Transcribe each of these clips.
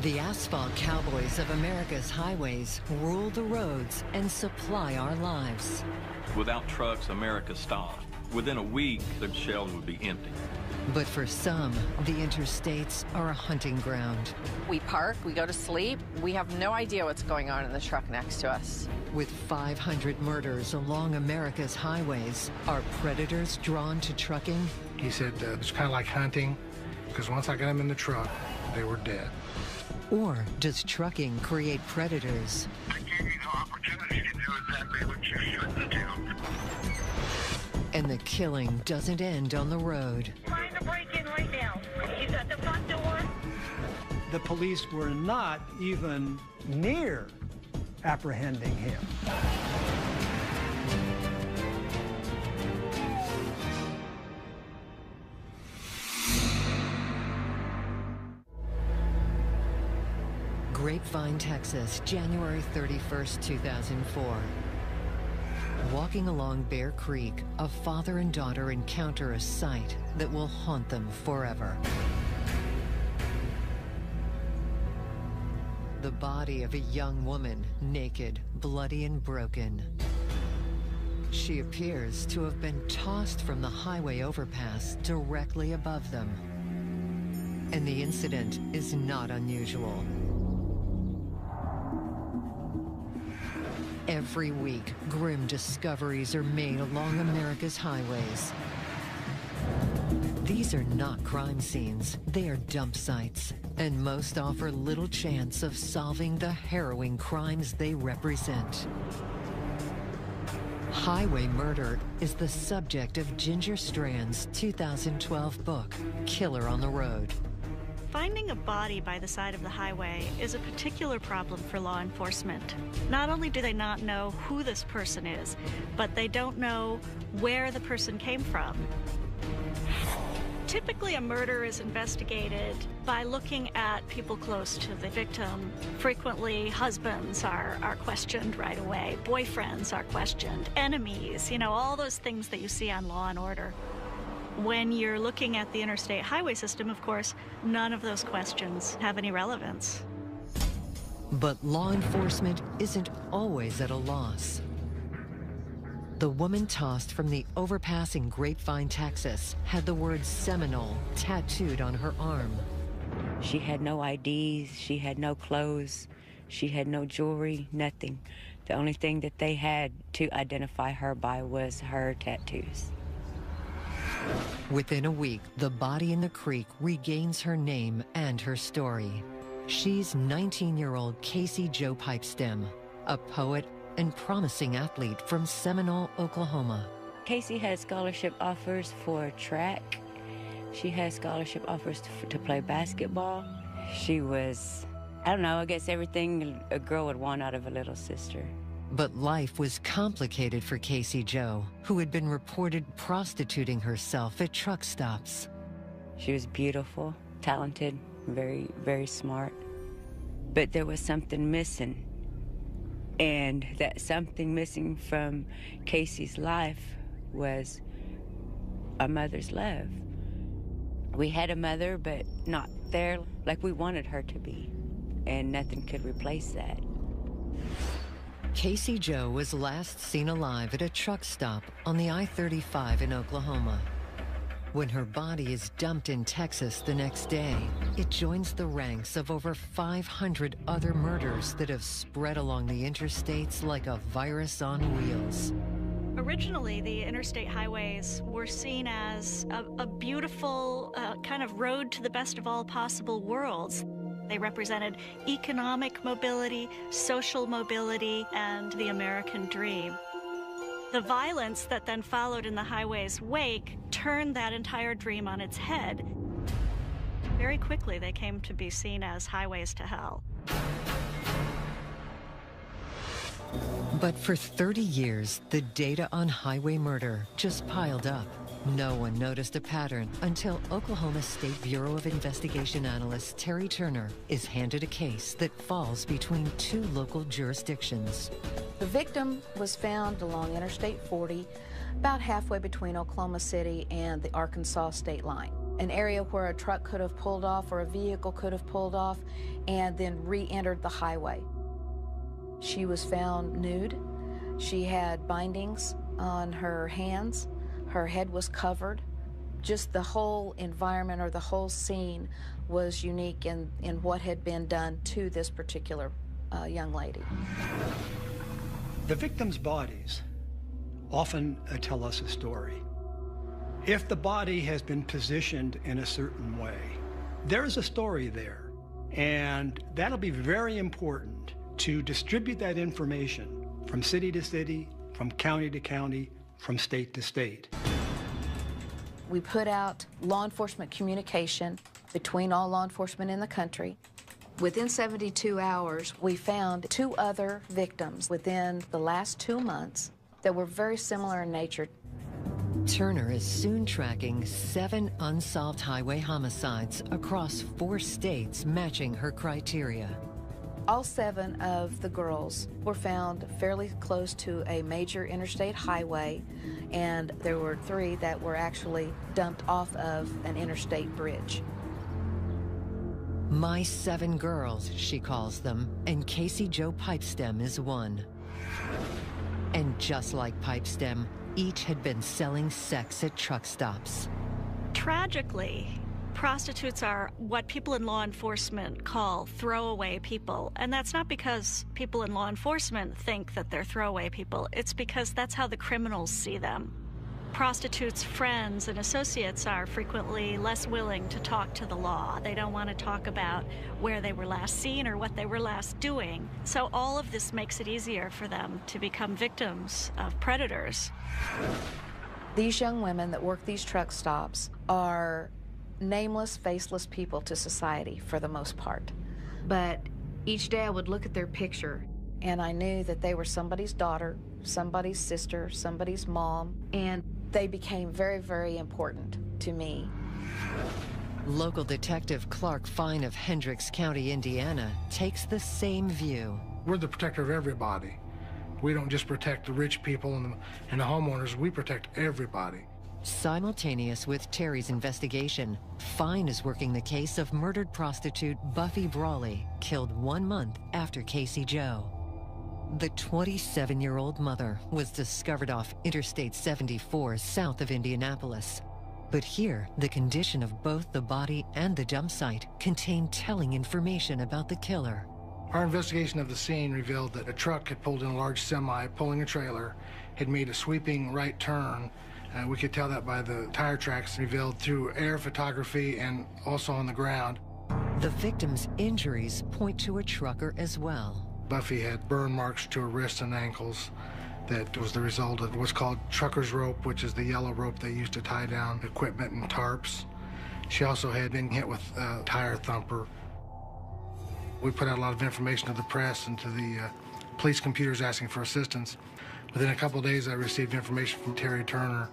The asphalt cowboys of America's highways rule the roads and supply our lives. Without trucks, America stopped. Within a week, the shelves would be empty. But for some, the interstates are a hunting ground. We park, we go to sleep, we have no idea what's going on in the truck next to us. With 500 murders along America's highways, are predators drawn to trucking? He said it's kind of like hunting, because once I got them in the truck, they were dead. Or does trucking create predators? I gave you the opportunity to do exactly what you should do. And the killing doesn't end on the road. Trying to break in right now. He's at the front door. The police were not even near apprehending him. Grapevine, Texas, January 31st, 2004. Walking along Bear Creek, a father and daughter encounter a sight that will haunt them forever. The body of a young woman, naked, bloody, and broken. She appears to have been tossed from the highway overpass directly above them. And the incident is not unusual. Every week, grim discoveries are made along America's highways. These are not crime scenes, they are dump sites, and most offer little chance of solving the harrowing crimes they represent. Highway murder is the subject of Ginger Strand's 2012 book, Killer on the Road. Finding a body by the side of the highway is a particular problem for law enforcement. Not only do they not know who this person is, but they don't know where the person came from. Typically, a murder is investigated by looking at people close to the victim. Frequently, husbands are questioned right away, boyfriends are questioned, enemies, all those things that you see on Law and Order. When you're looking at the interstate highway system, of course, none of those questions have any relevance. But law enforcement isn't always at a loss. The woman tossed from the overpass in Grapevine, Texas, had the word Seminole tattooed on her arm. She had no IDs, she had no clothes, she had no jewelry, nothing. The only thing that they had to identify her by was her tattoos. Within a week, the body in the creek regains her name and her story. She's 19-year-old Casey Jo Pipestem, a poet and promising athlete from Seminole, Oklahoma. Casey has scholarship offers for track. She has scholarship offers to play basketball. She was, I guess everything a girl would want out of a little sister. But life was complicated for Casey Jo, who had been reported prostituting herself at truck stops. She was beautiful, talented, very, very smart. But there was something missing. And that something missing from Casey's life was a mother's love. We had a mother, but not there like we wanted her to be. And nothing could replace that. Casey Jo was last seen alive at a truck stop on the I-35 in Oklahoma. When her body is dumped in Texas the next day, it joins the ranks of over 500 other murders that have spread along the interstates like a virus on wheels. Originally, the interstate highways were seen as a beautiful kind of road to the best of all possible worlds. They represented economic mobility, social mobility, and the American dream. The violence that then followed in the highway's wake turned that entire dream on its head. Very quickly, they came to be seen as highways to hell. But for 30 years, the data on highway murder just piled up. No one noticed a pattern until Oklahoma State Bureau of Investigation analyst Terry Turner is handed a case that falls between two local jurisdictions. The victim was found along Interstate 40, about halfway between Oklahoma City and the Arkansas state line. an area where a truck could have pulled off or a vehicle could have pulled off and then re-entered the highway. She was found nude. She had bindings on her hands. Her head was covered. Just the whole environment or the whole scene was unique in what had been done to this particular young lady. The victims' bodies often tell us a story. If the body has been positioned in a certain way, there is a story there, and that'll be very important to distribute that information from city to city, from county to county, from state to state. We put out law enforcement communication between all law enforcement in the country. Within 72 hours, we found 2 other victims within the last 2 months that were very similar in nature. Turner is soon tracking 7 unsolved highway homicides across 4 states matching her criteria. All 7 of the girls were found fairly close to a major interstate highway, and there were 3 that were actually dumped off of an interstate bridge. My 7 girls, she calls them, and Casey Jo Pipestem is one. And just like Pipestem, each had been selling sex at truck stops. Tragically, prostitutes are what people in law enforcement call throwaway people. And that's not because people in law enforcement think that they're throwaway people. It's because that's how the criminals see them. Prostitutes' friends and associates are frequently less willing to talk to the law. They don't want to talk about where they were last seen or what they were last doing. So all of this makes it easier for them to become victims of predators. These young women that work these truck stops are nameless, faceless people to society for the most part. But each day I would look at their picture and I knew that they were somebody's daughter, somebody's sister, somebody's mom, and they became very, very important to me. Local Detective Clark Fine of Hendricks County, Indiana, takes the same view. We're the protector of everybody. We don't just protect the rich people and the homeowners, we protect everybody. Simultaneous with Terry's investigation, Fine is working the case of murdered prostitute Buffy Brawley, killed 1 month after Casey Jo. The 27-year-old mother was discovered off Interstate 74 south of Indianapolis. But here, the condition of both the body and the dump site contained telling information about the killer. Our investigation of the scene revealed that a truck had pulled in a large semi pulling a trailer, had made a sweeping right turn. We could tell that by the tire tracks revealed through air photography and also on the ground. The victim's injuries point to a trucker as well. Buffy had burn marks to her wrists and ankles. That was the result of what's called trucker's rope, which is the yellow rope they used to tie down equipment and tarps. She also had been hit with a tire thumper. We put out a lot of information to the press and to the police computers asking for assistance. Within a couple of days, I received information from Terry Turner,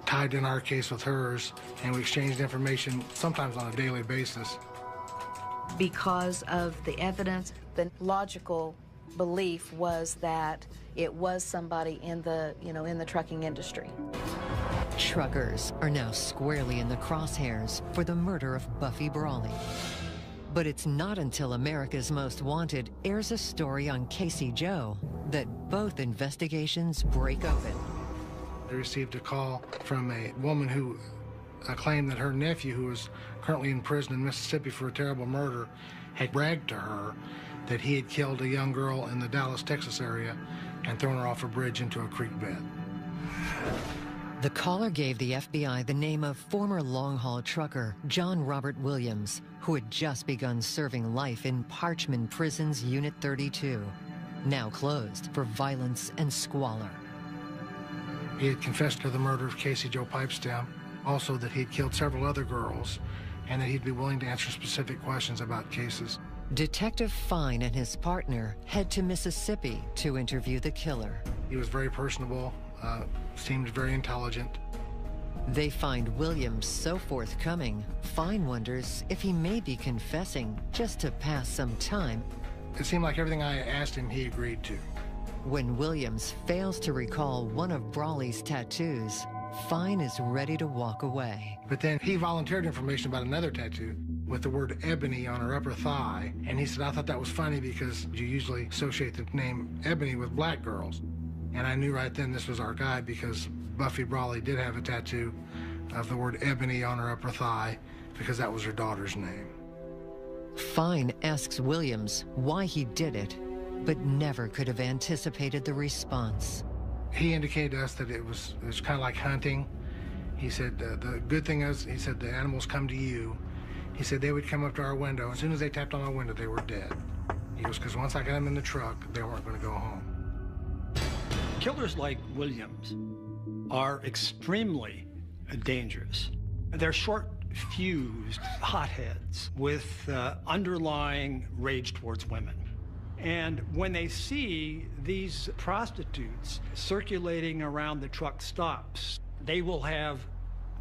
tied in our case with hers, and we exchanged information sometimes on a daily basis. Because of the evidence, the logical belief was that it was somebody in the, in the trucking industry. Truckers are now squarely in the crosshairs for the murder of Buffy Brawley. But it's not until America's Most Wanted airs a story on Casey Jo that both investigations break open. I received a call from a woman who claimed that her nephew, who was currently in prison in Mississippi for a terrible murder, had bragged to her that he had killed a young girl in the Dallas, Texas area and thrown her off a bridge into a creek bed. The caller gave the FBI the name of former long-haul trucker John Robert Williams, who had just begun serving life in Parchman Prison's Unit 32, now closed for violence and squalor. He had confessed to the murder of Casey Jo Pipestem, also that he'd killed several other girls, and that he'd be willing to answer specific questions about cases. Detective Fine and his partner head to Mississippi to interview the killer. He was very personable, seemed very intelligent. They find Williams so forthcoming, Fine wonders if he may be confessing just to pass some time. It seemed like everything I asked him, he agreed to. When Williams fails to recall one of Brawley's tattoos, Fine is ready to walk away. But then he volunteered information about another tattoo with the word Ebony on her upper thigh. And he said, I thought that was funny because you usually associate the name Ebony with black girls. And I knew right then this was our guy because Buffy Brawley did have a tattoo of the word Ebony on her upper thigh because that was her daughter's name. Fine asks Williams why he did it, but never could have anticipated the response. He indicated to us that it was kind of like hunting. He said, the good thing is, he said, the animals come to you. He said they would come up to our window. As soon as they tapped on our window, they were dead. He goes, because once I got them in the truck, they weren't going to go home. Killers like Williams are extremely dangerous. They're short-fused hotheads with underlying rage towards women. And when they see these prostitutes circulating around the truck stops, they will have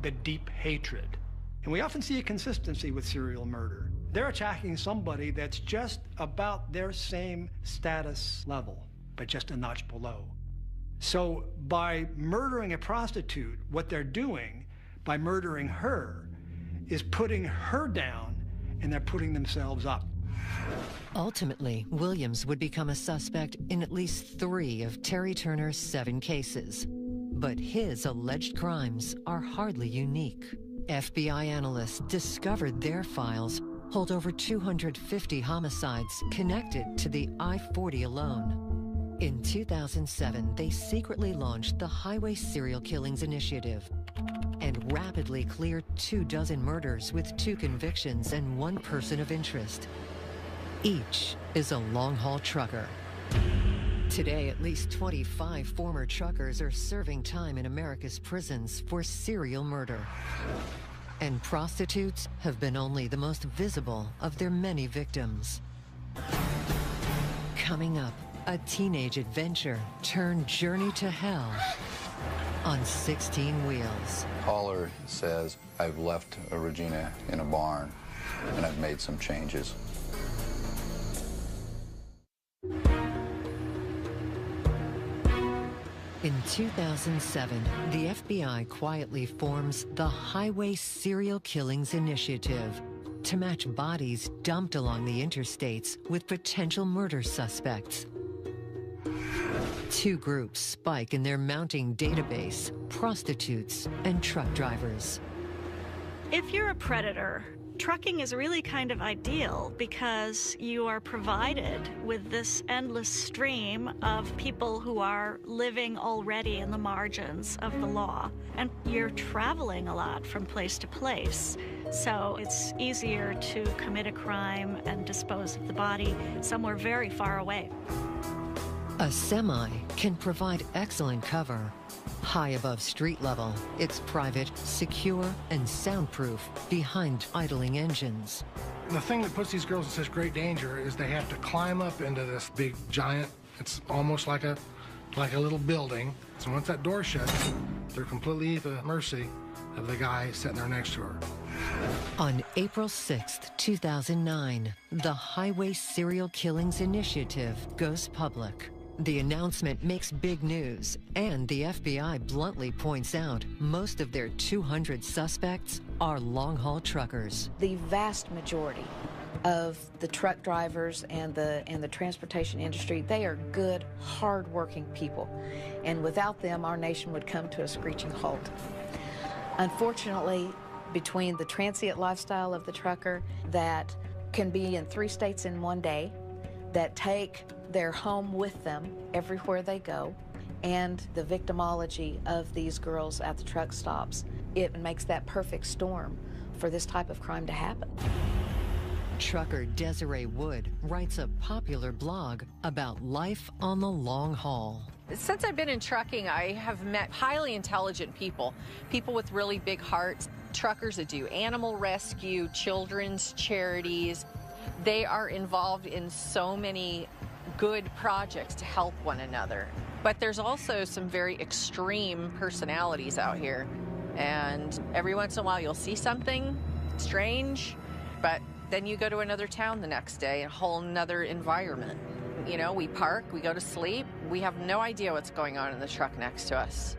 the deep hatred. And we often see a consistency with serial murder. They're attacking somebody that's just about their same status level, but just a notch below. So by murdering a prostitute, what they're doing by murdering her is putting her down, and they're putting themselves up. Ultimately, Williams would become a suspect in at least 3 of Terry Turner's 7 cases. But his alleged crimes are hardly unique. FBI analysts discovered their files hold over 250 homicides connected to the I-40 alone. In 2007, they secretly launched the Highway Serial Killings Initiative and rapidly cleared 24 murders with 2 convictions and 1 person of interest. Each is a long-haul trucker. Today, at least 25 former truckers are serving time in America's prisons for serial murder. And prostitutes have been only the most visible of their many victims. Coming up, a teenage adventure turned journey to hell on 16 wheels. Caller says, I've left Regina in a barn and I've made some changes. In 2007, the FBI quietly forms the Highway Serial Killings Initiative to match bodies dumped along the interstates with potential murder suspects. 2 groups spike in their mounting database: prostitutes and truck drivers. If you're a predator, trucking is really kind of ideal because you are provided with this endless stream of people who are living already in the margins of the law. And you're traveling a lot from place to place. So it's easier to commit a crime and dispose of the body somewhere very far away. A semi can provide excellent cover. High above street level, it's private, secure, and soundproof behind idling engines. The thing that puts these girls in such great danger is they have to climb up into this big giant, it's almost like a little building. So once that door shuts, they're completely at the mercy of the guy sitting there next to her. On April 6th, 2009, the Highway Serial Killings Initiative goes public. The announcement makes big news, and the FBI bluntly points out most of their 200 suspects are long-haul truckers. The vast majority of the truck drivers and the transportation industry, they are good, hard-working people. And without them, our nation would come to a screeching halt. Unfortunately, between the transient lifestyle of the trucker that can be in 3 states in one day, that take their home with them everywhere they go, and the victimology of these girls at the truck stops, it makes that perfect storm for this type of crime to happen. Trucker Desiree Wood writes a popular blog about life on the long haul. Since I've been in trucking, I have met highly intelligent people, people with really big hearts, truckers that do animal rescue, children's charities. They are involved in so many good projects to help one another. But there's also some very extreme personalities out here. And every once in a while you'll see something strange, but then you go to another town the next day, a whole nother environment. You know, we park, we go to sleep, we have no idea what's going on in the truck next to us.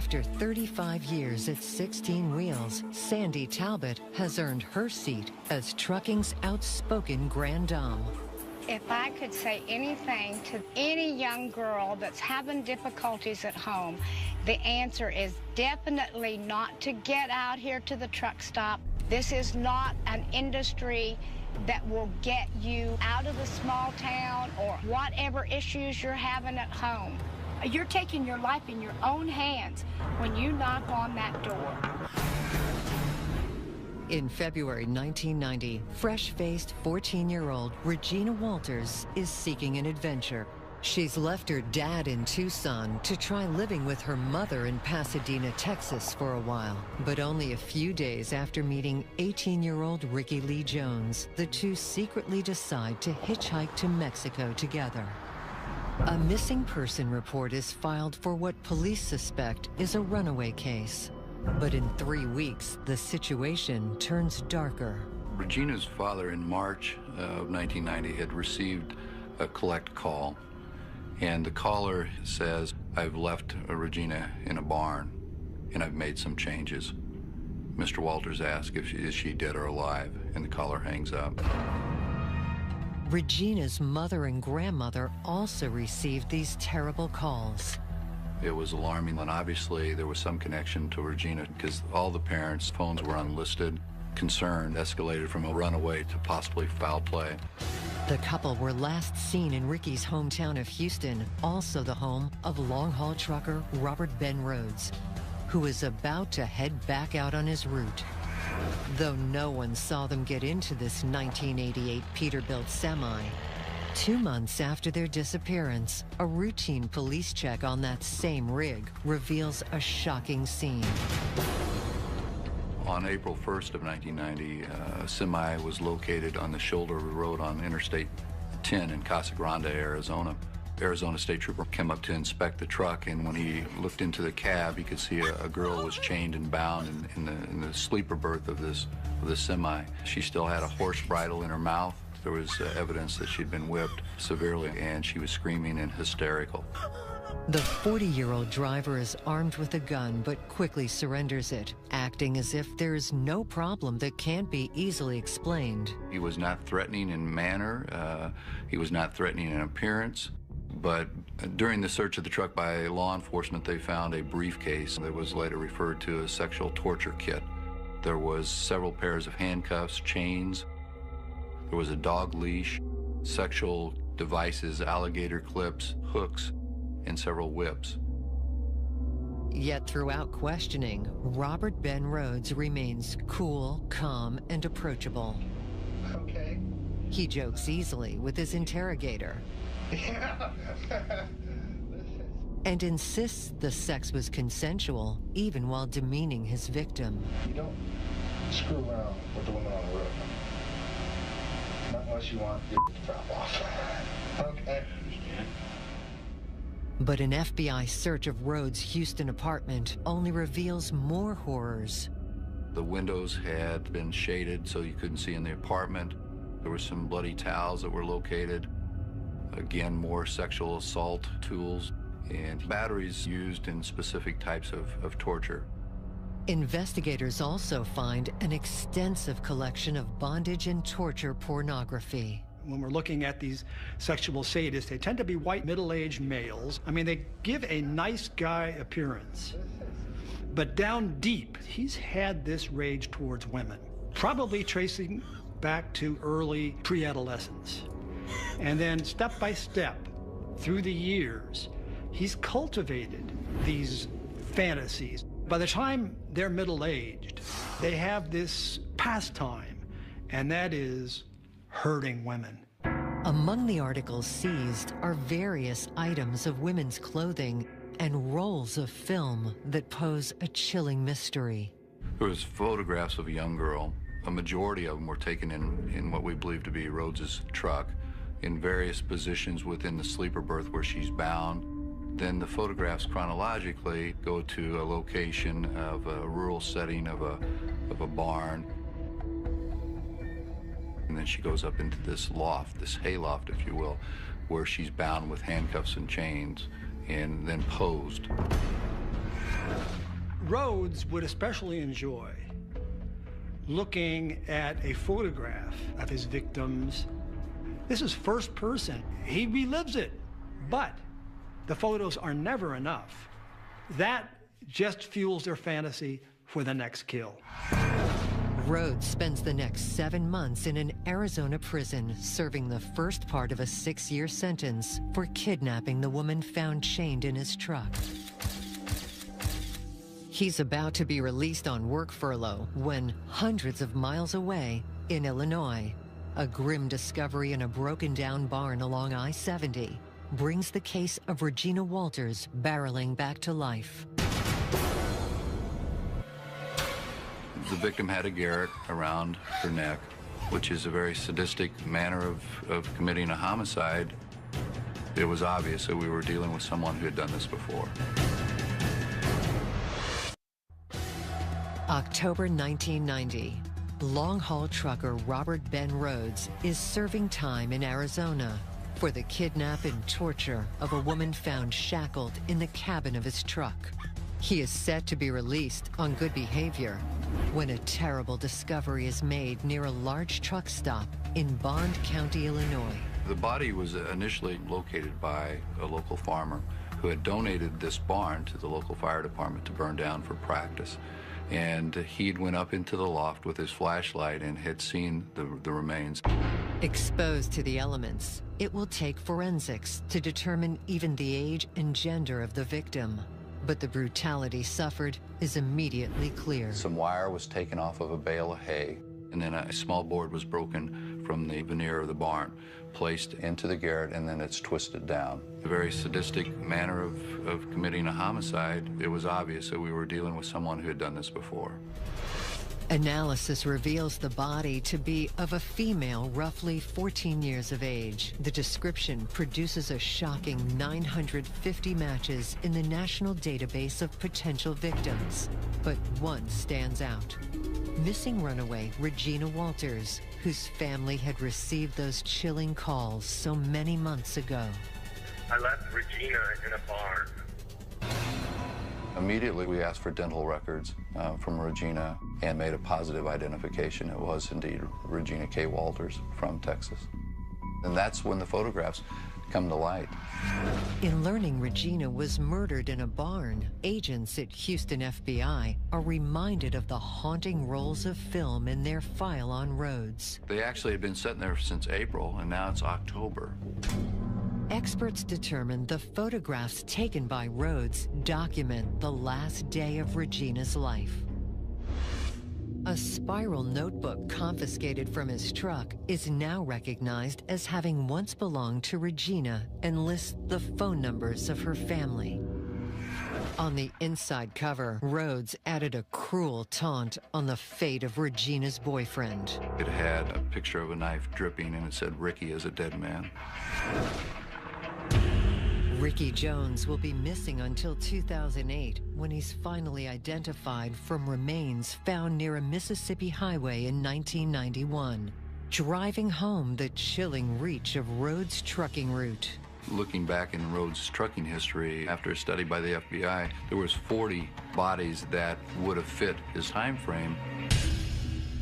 After 35 years at 16 Wheels, Sandy Talbot has earned her seat as trucking's outspoken grand dame. If I could say anything to any young girl that's having difficulties at home, the answer is definitely not to get out here to the truck stop. This is not an industry that will get you out of the small town or whatever issues you're having at home. You're taking your life in your own hands when you knock on that door. In February 1990, fresh-faced 14-year-old Regina Walters is seeking an adventure. She's left her dad in Tucson to try living with her mother in Pasadena, Texas for a while. But only a few days after meeting 18-year-old Ricky Lee Jones, the two secretly decide to hitchhike to Mexico together. A missing person report is filed for what police suspect is a runaway case. But in 3 weeks, the situation turns darker. Regina's father in March of 1990 had received a collect call, and the caller says, "I've left Regina in a barn, and I've made some changes." Mr. Walters asks is she dead or alive, and the caller hangs up. Regina's mother and grandmother also received these terrible calls. It was alarming, and obviously there was some connection to Regina because all the parents' phones were unlisted. Concern escalated from a runaway to possibly foul play. The couple were last seen in Ricky's hometown of Houston, also the home of long-haul trucker Robert Ben Rhodes, who was about to head back out on his route. Though no one saw them get into this 1988 Peterbilt semi, 2 months after their disappearance, a routine police check on that same rig reveals a shocking scene. On April 1st of 1990, a semi was located on the shoulder of the road on Interstate 10 in Casa Grande, Arizona. Arizona State Trooper came up to inspect the truck, and when he looked into the cab, he could see a girl was chained and bound in the sleeper berth of this semi. She still had a horse bridle in her mouth. There was evidence that she'd been whipped severely, and she was screaming and hysterical. The 40-year-old driver is armed with a gun, but quickly surrenders it, acting as if there is no problem that can't be easily explained. He was not threatening in manner. He was not threatening in appearance. But during the search of the truck by law enforcement, they found a briefcase that was later referred to as sexual torture kit. There was several pairs of handcuffs, chains. There was a dog leash, sexual devices, alligator clips, hooks, and several whips. Yet throughout questioning, Robert Ben Rhodes remains cool, calm, and approachable. Okay. He jokes easily with his interrogator. Yeah. And insists the sex was consensual, even while demeaning his victim. You don't screw around with the woman on the road. Not unless you want your to drop off. Okay. But an FBI search of Rhodes' Houston apartment only reveals more horrors. The windows had been shaded so you couldn't see in the apartment. There were some bloody towels that were located. Again, more sexual assault tools and batteries used in specific types of torture. Investigators also find an extensive collection of bondage and torture pornography. When we're looking at these sexual sadists, they tend to be white middle-aged males. I mean, they give a nice guy appearance. But down deep, he's had this rage towards women, probably tracing back to early pre-adolescence. And then step by step, through the years, he's cultivated these fantasies. By the time they're middle-aged, they have this pastime, and that is hurting women. Among the articles seized are various items of women's clothing and rolls of film that pose a chilling mystery. There was photographs of a young girl. A majority of them were taken in what we believe to be Rhodes's truck, in various positions within the sleeper berth where she's bound. Then the photographs chronologically go to a location of a rural setting of a barn. And then she goes up into this loft, this hayloft, if you will, where she's bound with handcuffs and chains and then posed. Rhodes would especially enjoy looking at a photograph of his victims. This is first person. He relives it, but the photos are never enough. That just fuels their fantasy for the next kill. Rhodes spends the next 7 months in an Arizona prison, serving the first part of a 6-year sentence for kidnapping the woman found chained in his truck. He's about to be released on work furlough when, hundreds of miles away in Illinois, a grim discovery in a broken-down barn along I-70 brings the case of Regina Walters barreling back to life. The victim had a garrote around her neck, which is a very sadistic manner of committing a homicide. It was obvious that we were dealing with someone who had done this before. October 1990. Long-haul trucker Robert Ben Rhodes is serving time in Arizona for the kidnap and torture of a woman found shackled in the cabin of his truck. He is set to be released on good behavior when a terrible discovery is made near a large truck stop in Bond County, Illinois. The body was initially located by a local farmer who had donated this barn to the local fire department to burn down for practice. And he went up into the loft with his flashlight and had seen the remains. Exposed to the elements, it will take forensics to determine even the age and gender of the victim. But the brutality suffered is immediately clear. Some wire was taken off of a bale of hay, and then a small board was broken from the veneer of the barn, placed into the garrote, and then it's twisted down. A very sadistic manner of committing a homicide. It was obvious that we were dealing with someone who had done this before. Analysis reveals the body to be of a female roughly 14 years of age. The description produces a shocking 950 matches in the national database of potential victims. But one stands out. Missing runaway Regina Walters, whose family had received those chilling calls so many months ago. I left Regina in a barn. Immediately, we asked for dental records from Regina and made a positive identification. It was indeed Regina K. Walters from Texas. And that's when the photographs come to light. In learning Regina was murdered in a barn, agents at Houston FBI are reminded of the haunting rolls of film in their file on Rhodes. They actually had been sitting there since April, and now it's October. Experts determined the photographs taken by Rhodes document the last day of Regina's life. A spiral notebook confiscated from his truck is now recognized as having once belonged to Regina and lists the phone numbers of her family. On the inside cover, Rhodes added a cruel taunt on the fate of Regina's boyfriend. It had a picture of a knife dripping, and it said, "Ricky is a dead man." Ricky Jones will be missing until 2008, when he's finally identified from remains found near a Mississippi highway in 1991, driving home the chilling reach of Rhodes' trucking route. Looking back in Rhodes' trucking history, after a study by the FBI, there was 40 bodies that would have fit his time frame.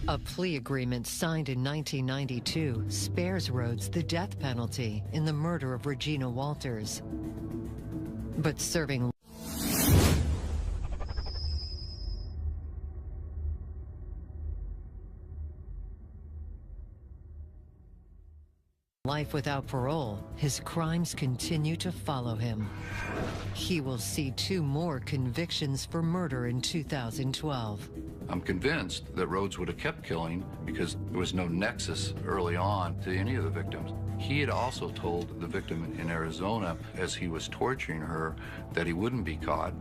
A plea agreement signed in 1992 spares Rhodes the death penalty in the murder of Regina Walters. But serving life without parole, his crimes continue to follow him. He will see 2 more convictions for murder in 2012. I'm convinced that Rhodes would have kept killing because there was no nexus early on to any of the victims. He had also told the victim in Arizona, as he was torturing her, that he wouldn't be caught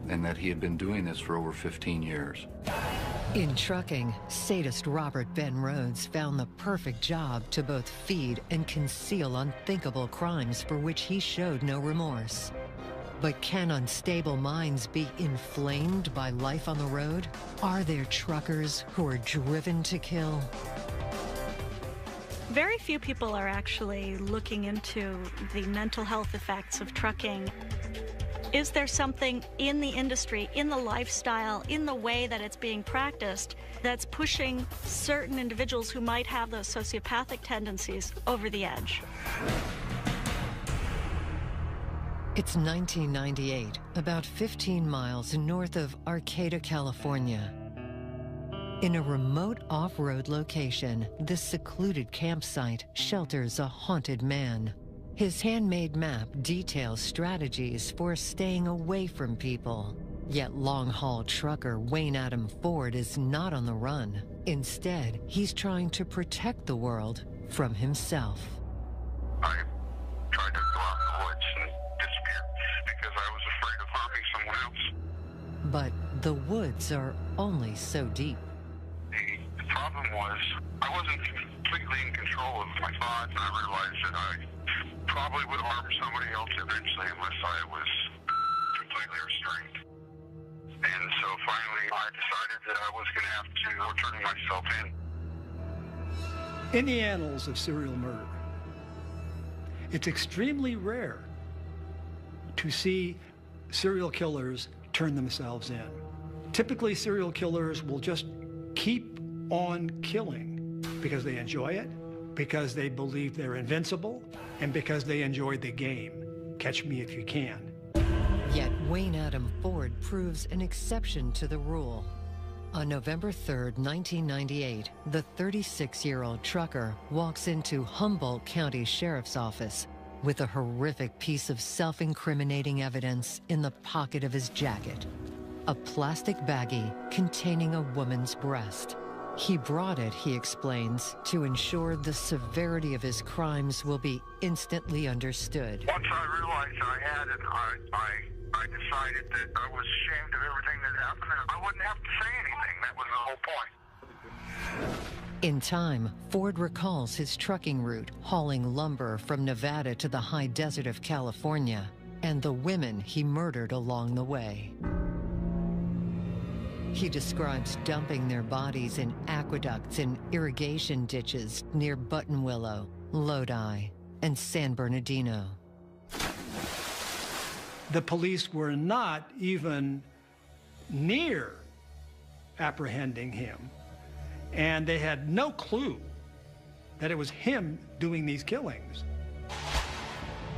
and that he had been doing this for over 15 years. In trucking, sadist Robert Ben Rhodes found the perfect job to both feed and conceal unthinkable crimes for which he showed no remorse. But can unstable minds be inflamed by life on the road? Are there truckers who are driven to kill? Very few people are actually looking into the mental health effects of trucking. Is there something in the industry, in the lifestyle, in the way that it's being practiced that's pushing certain individuals who might have those sociopathic tendencies over the edge? It's 1998, about 15 miles north of Arcata, California. In a remote off-road location, this secluded campsite shelters a haunted man. His handmade map details strategies for staying away from people. Yet long-haul trucker Wayne Adam Ford is not on the run. Instead, he's trying to protect the world from himself. I tried to go out in the woods and disappear because I was afraid of harming someone else. But the woods are only so deep. The problem was I wasn't completely in control of my thoughts, and I realized that I probably would harm somebody else eventually unless I was completely restrained. And so finally I decided that I was going to have to go turn myself in. In the annals of serial murder, it's extremely rare to see serial killers turn themselves in. Typically, serial killers will just keep on killing because they enjoy it, because they believe they're invincible, and because they enjoy the game. Catch me if you can. Yet Wayne Adam Ford proves an exception to the rule. On November 3rd, 1998, the 36-year-old trucker walks into Humboldt County Sheriff's Office with a horrific piece of self-incriminating evidence in the pocket of his jacket. A plastic baggie containing a woman's breast. He brought it, he explains, to ensure the severity of his crimes will be instantly understood. Once I realized I had it, I decided that I was ashamed of everything that happened, and I wouldn't have to say anything. That was the whole point. In time, Ford recalls his trucking route, hauling lumber from Nevada to the high desert of California, and the women he murdered along the way. He describes dumping their bodies in aqueducts and irrigation ditches near Buttonwillow, Lodi, and San Bernardino. The police were not even near apprehending him, and they had no clue that it was him doing these killings.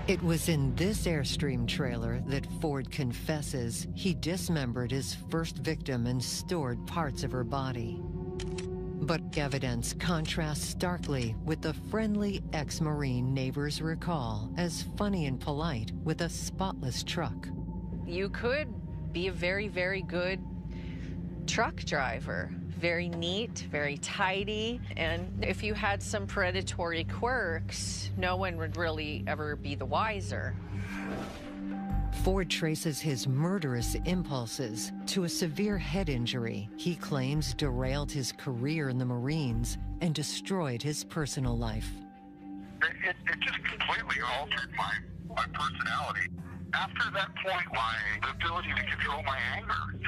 It was in this Airstream trailer that Ford confesses he dismembered his first victim and stored parts of her body. But evidence contrasts starkly with the friendly ex-Marine neighbors recall as funny and polite with a spotless truck. You could be a very, very good truck driver. Very neat, very tidy, and if you had some predatory quirks, no one would really ever be the wiser. Ford traces his murderous impulses to a severe head injury he claims derailed his career in the Marines and destroyed his personal life. It just completely altered my personality. After that point, the ability to control my anger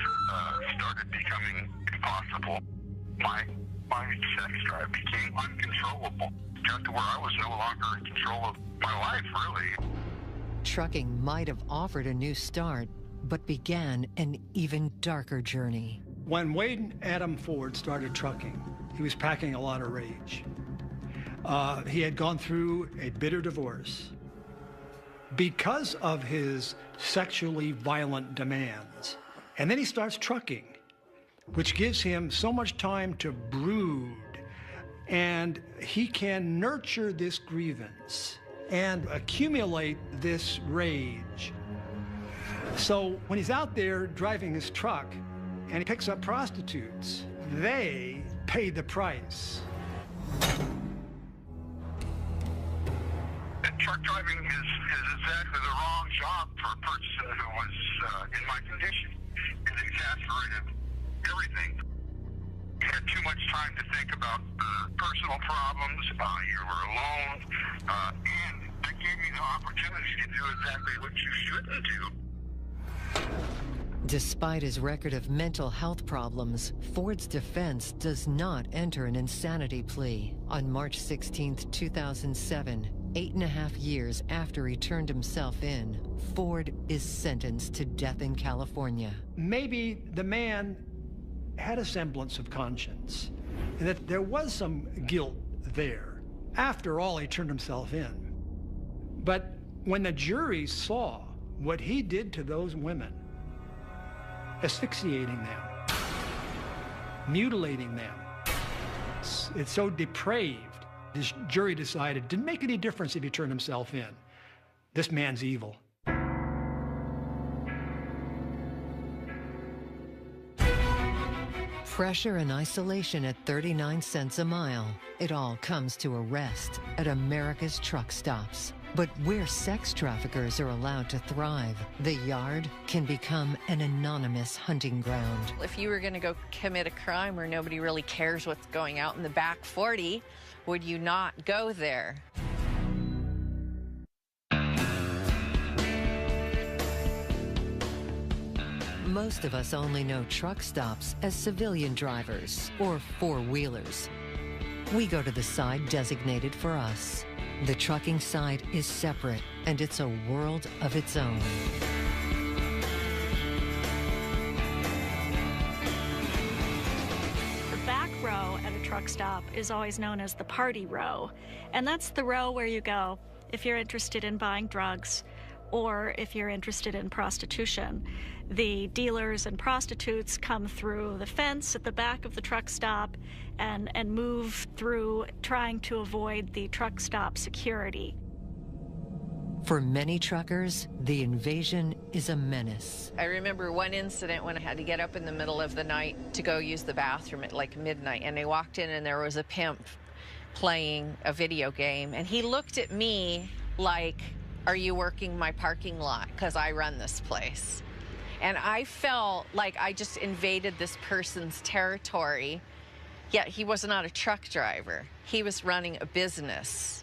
started becoming impossible. My sex drive became uncontrollable. Got to where I was no longer in control of my life, really. Trucking might have offered a new start, but began an even darker journey. When Wayne Adam Ford started trucking, he was packing a lot of rage. He had gone through a bitter divorce. Because of his sexually violent demands. And then he starts trucking, which gives him so much time to brood, and he can nurture this grievance and accumulate this rage. So when he's out there driving his truck and he picks up prostitutes, they pay the price. Truck driving is exactly the wrong job for a person who was in my condition. It exasperated everything. You had too much time to think about personal problems. You were alone, and that gave you the opportunity to do exactly what you shouldn't do. Despite his record of mental health problems, Ford's defense does not enter an insanity plea. On March 16, 2007, 8.5 years after he turned himself in, Ford is sentenced to death in California. Maybe the man had a semblance of conscience, and that there was some guilt there. After all, he turned himself in. But when the jury saw what he did to those women, asphyxiating them, mutilating them, it's so depraved, this jury decided it didn't make any difference if he turned himself in. This man's evil. Pressure and isolation at 39 cents a mile. It all comes to a rest at America's truck stops. But where sex traffickers are allowed to thrive, the yard can become an anonymous hunting ground. If you were going to go commit a crime where nobody really cares what's going out in the back 40, would you not go there? Most of us only know truck stops as civilian drivers or four-wheelers. We go to the side designated for us. The trucking side is separate, and it's a world of its own. The back row at a truck stop is always known as the party row, and that's the row where you go if you're interested in buying drugs or if you're interested in prostitution. The dealers and prostitutes come through the fence at the back of the truck stop and move through, trying to avoid the truck stop security. For many truckers, the invasion is a menace. I remember one incident when I had to get up in the middle of the night to go use the bathroom at like midnight, and they walked in and there was a pimp playing a video game, and he looked at me like, "Are you working my parking lot? Because I run this place." And I felt like I just invaded this person's territory, yet he was not a truck driver. He was running a business.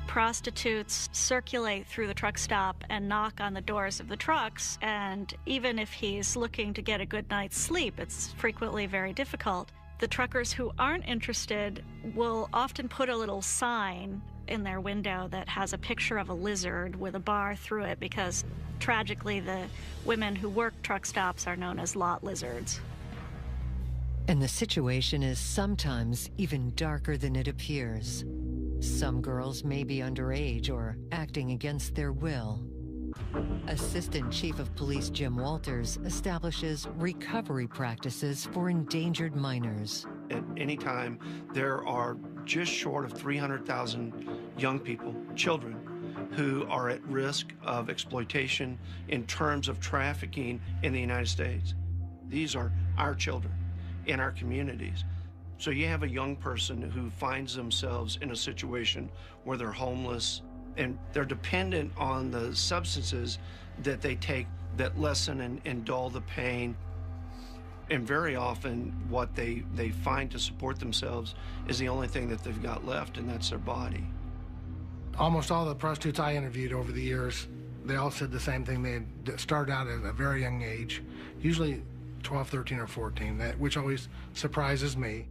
Prostitutes circulate through the truck stop and knock on the doors of the trucks, and even if he's looking to get a good night's sleep, it's frequently very difficult. The truckers who aren't interested will often put a little sign in their window that has a picture of a lizard with a bar through it, because tragically the women who work truck stops are known as lot lizards. And the situation is sometimes even darker than it appears. Some girls may be underage or acting against their will. Assistant Chief of Police Jim Walters establishes recovery practices for endangered minors. At any time, there are just short of 300,000 young people, children, who are at risk of exploitation in terms of trafficking in the United States. These are our children in our communities. So you have a young person who finds themselves in a situation where they're homeless and they're dependent on the substances that they take that lessen and dull the pain. And very often what they find to support themselves is the only thing that they've got left, and that's their body. Almost all the prostitutes I interviewed over the years, they all said the same thing. They had started out at a very young age, usually 12, 13, or 14, which always surprises me.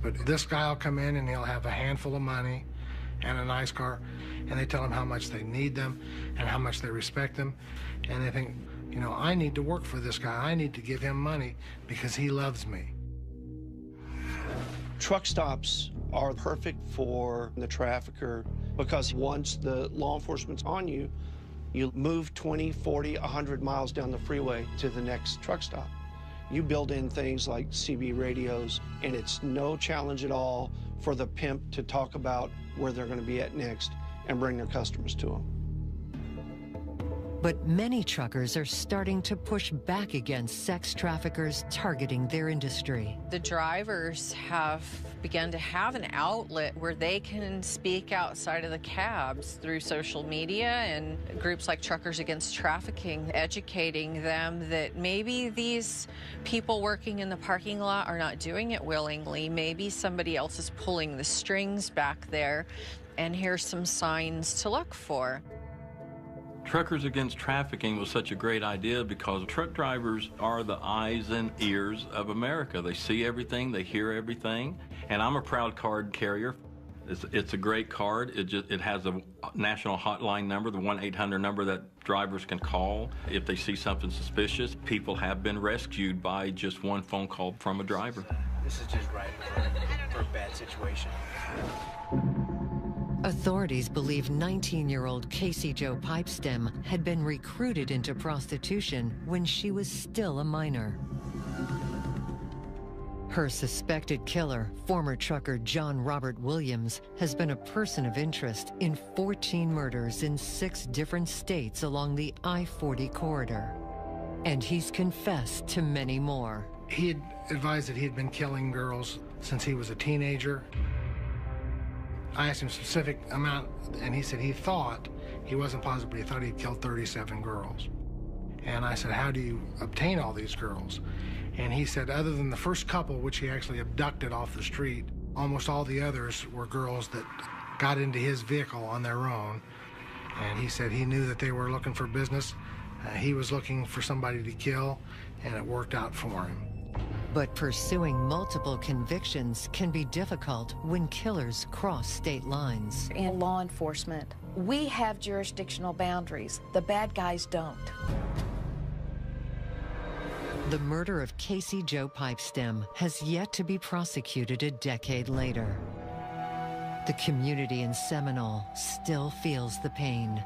But this guy will come in and he'll have a handful of money and a nice car, and they tell him how much they need them and how much they respect them, and they think, you know, I need to work for this guy. I need to give him money because he loves me. Truck stops are perfect for the trafficker because once the law enforcement's on you, you move 20, 40, 100 miles down the freeway to the next truck stop. You build in things like CB radios, and it's no challenge at all for the pimp to talk about where they're going to be at next and bring their customers to them. But many truckers are starting to push back against sex traffickers targeting their industry. The drivers have begun to have an outlet where they can speak outside of the cabs through social media and groups like Truckers Against Trafficking, educating them that maybe these people working in the parking lot are not doing it willingly. Maybe somebody else is pulling the strings back there, and here's some signs to look for. Truckers Against Trafficking was such a great idea because truck drivers are the eyes and ears of America. They see everything, they hear everything, and I'm a proud card carrier. It's a great card. It has a national hotline number, the 1-800 number that drivers can call if they see something suspicious. People have been rescued by just one phone call from a driver. This is just right for a bad situation. Authorities believe 19-year-old Casey Jo Pipestem had been recruited into prostitution when she was still a minor. Her suspected killer, former trucker John Robert Williams, has been a person of interest in 14 murders in 6 different states along the I-40 corridor. And he's confessed to many more. He had advised that he had been killing girls since he was a teenager. I asked him a specific amount, and he said he thought, he wasn't positive, but he thought he'd killed 37 girls. And I said, how do you obtain all these girls? And he said, other than the first couple, which he actually abducted off the street, almost all the others were girls that got into his vehicle on their own. And he said he knew that they were looking for business. He was looking for somebody to kill, and it worked out for him. But pursuing multiple convictions can be difficult when killers cross state lines. In law enforcement, we have jurisdictional boundaries. The bad guys don't. The murder of Casey Jo Pipestem has yet to be prosecuted a decade later. The community in Seminole still feels the pain.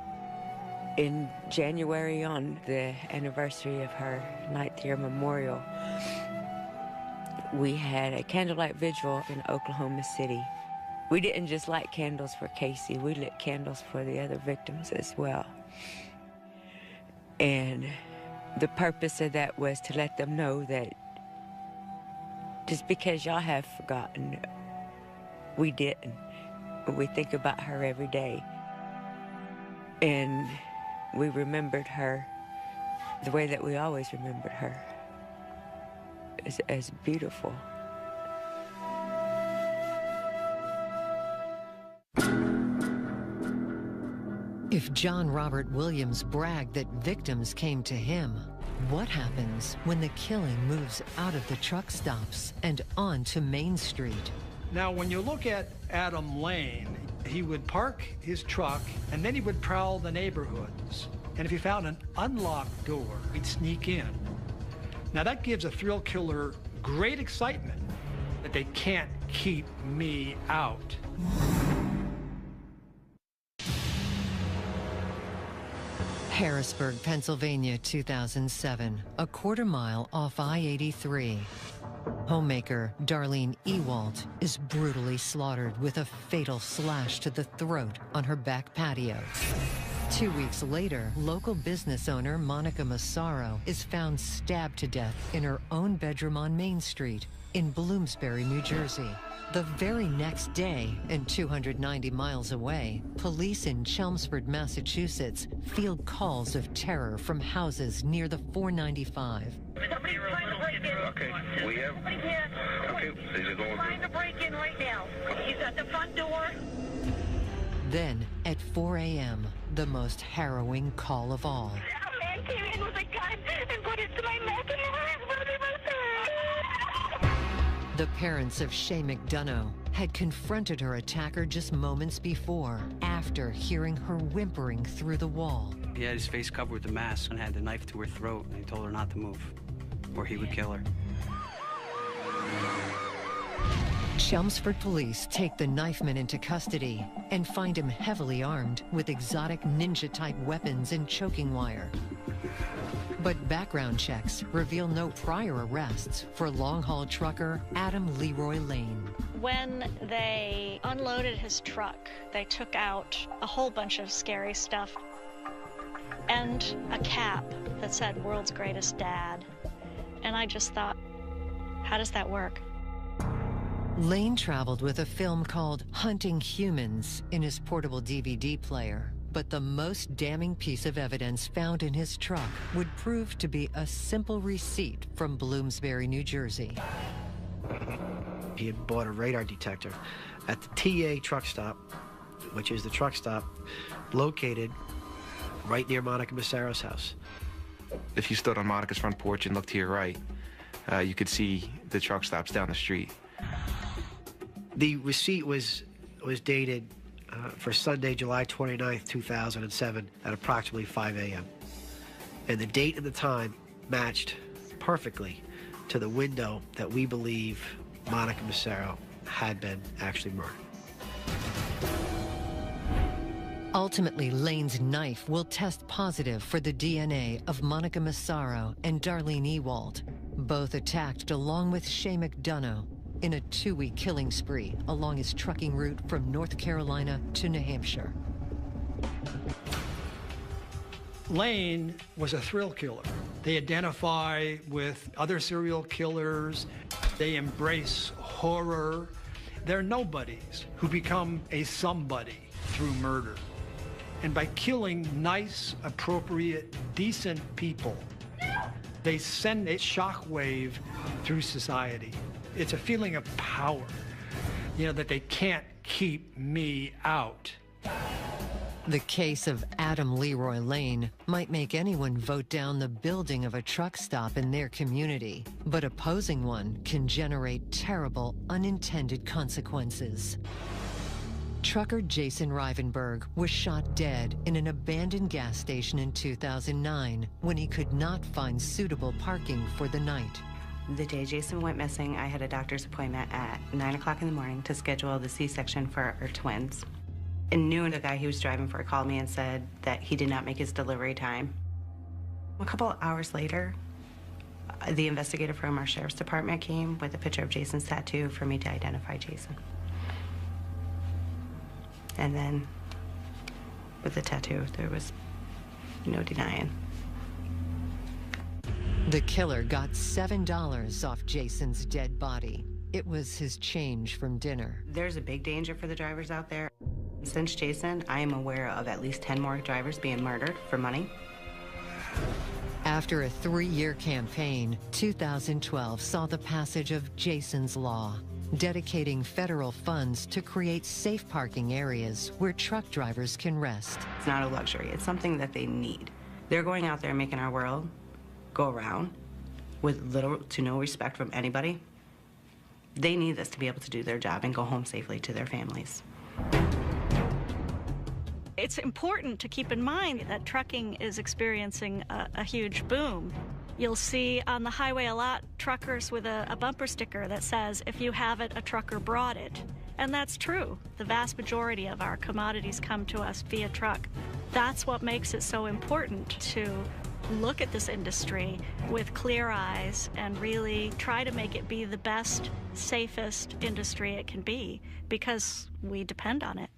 In January, on the anniversary of her 9th year memorial, we had a candlelight vigil in Oklahoma City. We didn't just light candles for Casey, we lit candles for the other victims as well. And the purpose of that was to let them know that just because y'all have forgotten, we didn't. We think about her every day. And we remembered her the way that we always remembered her, as beautiful. If John Robert Williams bragged that victims came to him, what happens when the killing moves out of the truck stops and onto Main Street? Now, when you look at Adam Lane, he would park his truck and then he would prowl the neighborhoods. And if he found an unlocked door, he'd sneak in. Now, that gives a thrill killer great excitement that they can't keep me out. Harrisburg, Pennsylvania, 2007, a quarter-mile off I-83. Homemaker Darlene Ewalt is brutally slaughtered with a fatal slash to the throat on her back patio. 2 weeks later, local business owner Monica Massaro is found stabbed to death in her own bedroom on Main Street in Bloomsbury, New Jersey. The very next day, and 290 miles away, police in Chelmsford, Massachusetts, field calls of terror from houses near the 495. Okay, we have. Okay, is it going? Trying to break in right now. He's at the front door. Then, at 4 a.m., the most harrowing call of all. A man came in with a gun and put it to my neck and The parents of Shay McDonough had confronted her attacker just moments before, after hearing her whimpering through the wall. He had his face covered with a mask and had the knife to her throat, and he told her not to move, or he would kill her. Chelmsford police take the knifeman into custody and find him heavily armed with exotic ninja-type weapons and choking wire. But background checks reveal no prior arrests for long-haul trucker Adam Leroy Lane. When they unloaded his truck, they took out a whole bunch of scary stuff and a cap that said "World's Greatest Dad." And I just thought, how does that work? Lane traveled with a film called Hunting Humans in his portable DVD player. But the most damning piece of evidence found in his truck would prove to be a simple receipt from Bloomsbury, New Jersey. He had bought a radar detector at the TA truck stop, which is the truck stop located right near Monica Massaro's house. If you stood on Monica's front porch and looked to your right, you could see the truck stops down the street. The receipt was was dated for Sunday, July 29th, 2007 at approximately 5 a.m. And the date and the time matched perfectly to the window that we believe Monica Massaro had been actually murdered. Ultimately, Lane's knife will test positive for the DNA of Monica Massaro and Darlene Ewald, both attacked along with Shay McDonough in a 2-week killing spree along his trucking route from North Carolina to New Hampshire. Lane was a thrill killer. They identify with other serial killers. They embrace horror. They're nobodies who become a somebody through murder. And by killing nice, appropriate, decent people, they send a shockwave through society. It's a feeling of power, you know, that they can't keep me out. The case of Adam Leroy Lane might make anyone vote down the building of a truck stop in their community, but opposing one can generate terrible, unintended consequences. Trucker Jason Rivenberg was shot dead in an abandoned gas station in 2009 when he could not find suitable parking for the night. The day Jason went missing, I had a doctor's appointment at 9 o'clock in the morning to schedule the C-section for our twins. And noon, the guy he was driving for called me and said that he did not make his delivery time. A couple of hours later, the investigator from our sheriff's department came with a picture of Jason's tattoo for me to identify Jason. And then with the tattoo, there was no denying. The killer got $7 off Jason's dead body. It was his change from dinner. There's a big danger for the drivers out there. Since Jason, I am aware of at least 10 more drivers being murdered for money. After a 3-year campaign, 2012 saw the passage of Jason's Law, dedicating federal funds to create safe parking areas where truck drivers can rest. It's not a luxury, it's something that they need. They're going out there and making our world go around with little to no respect from anybody. They need this to be able to do their job and go home safely to their families. It's important to keep in mind that trucking is experiencing a huge boom. You'll see on the highway a lot truckers with a bumper sticker that says, "If you have it, a trucker brought it." And that's true. The vast majority of our commodities come to us via truck. That's what makes it so important to look at this industry with clear eyes and really try to make it be the best, safest industry it can be, because we depend on it.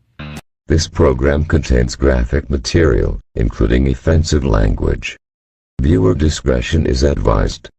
This program contains graphic material, including offensive language. Viewer discretion is advised.